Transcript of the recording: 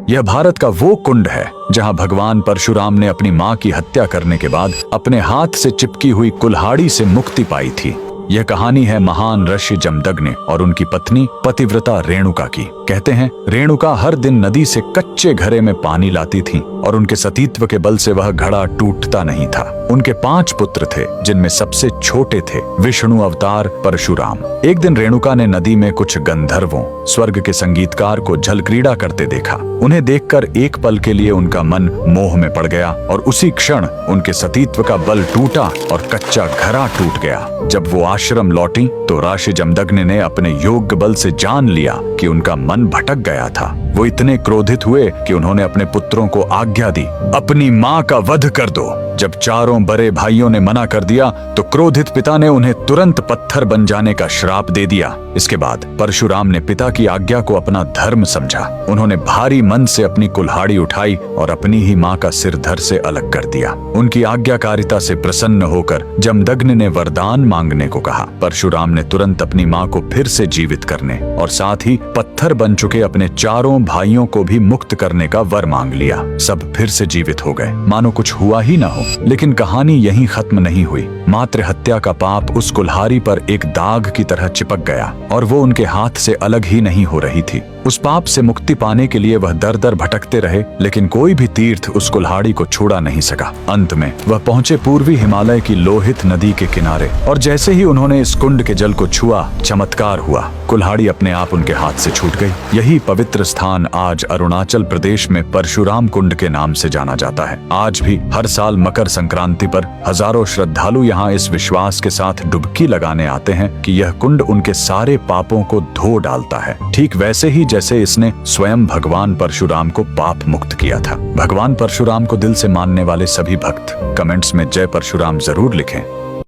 यह भारत का वो कुंड है जहां भगवान परशुराम ने अपनी मां की हत्या करने के बाद अपने हाथ से चिपकी हुई कुल्हाड़ी से मुक्ति पाई थी। यह कहानी है महान ऋषि जमदग्नि और उनकी पत्नी पतिव्रता रेणुका की। कहते हैं रेणुका हर दिन नदी से कच्चे घड़े में पानी लाती थीं और उनके सतीत्व के बल से वह घड़ा टूटता नहीं था। उनके 5 पुत्र थे जिनमें सबसे छोटे थे विष्णु अवतार परशुराम। एक दिन रेणुका ने नदी में कुछ गंधर्वों स्वर्ग के संगीतकार को जल क्रीड़ा करते देखा। उन्हें देखकर एक पल के लिए उनका मन मोह में पड़ गया और उसी क्षण उनके सतीत्व का बल टूटा और कच्चा घड़ा टूट गया। जब वो आश्रम लौटी तो ऋषि जमदग्नि ने अपने योग बल से जान लिया कि उनका मन भटक गया था। वो इतने क्रोधित हुए कि उन्होंने अपने पुत्रों को आज्ञा दी, अपनी मां का वध कर दो। जब चारों बड़े भाइयों ने मना कर दिया तो क्रोधित पिता ने उन्हें तुरंत पत्थर बन जाने का श्राप दे दिया। इसके बाद परशुराम ने पिता की आज्ञा को अपना धर्म समझा। उन्होंने भारी मन से अपनी कुल्हाड़ी उठाई और अपनी ही मां का सिर धड़ से अलग कर दिया। उनकी आज्ञाकारिता से प्रसन्न होकर जमदग्नि ने वरदान मांगने को कहा। परशुराम ने तुरंत अपनी मां को फिर से जीवित करने और साथ ही पत्थर बन चुके अपने चारों भाइयों को भी मुक्त करने का वर मांग लिया। सब फिर से जीवित हो गए, मानो कुछ हुआ ही ना हो। लेकिन कहानी यहीं खत्म नहीं हुई। मातृ हत्या का पाप उस कुल्हाड़ी पर एक दाग की तरह चिपक गया और वो उनके हाथ से अलग ही नहीं हो रही थी। उस पाप से मुक्ति पाने के लिए वह दर दर भटकते रहे, लेकिन कोई भी तीर्थ उस कुल्हाड़ी को छुड़ा नहीं सका। अंत में वह पहुंचे पूर्वी हिमालय की लोहित नदी के किनारे और जैसे ही उन्होंने इस कुंड के जल को छुआ, चमत्कार हुआ। कुल्हाड़ी अपने आप उनके हाथ से छूट गई। यही पवित्र स्थान आज अरुणाचल प्रदेश में परशुराम कुंड के नाम से जाना जाता है। आज भी हर साल मकर संक्रांति पर हजारों श्रद्धालु यहाँ इस विश्वास के साथ डुबकी लगाने आते हैं कि यह कुंड उनके सारे पापों को धो डालता है, ठीक वैसे ही जैसे इसने स्वयं भगवान परशुराम को पाप मुक्त किया था। भगवान परशुराम को दिल से मानने वाले सभी भक्त कमेंट्स में जय परशुराम जरूर लिखें।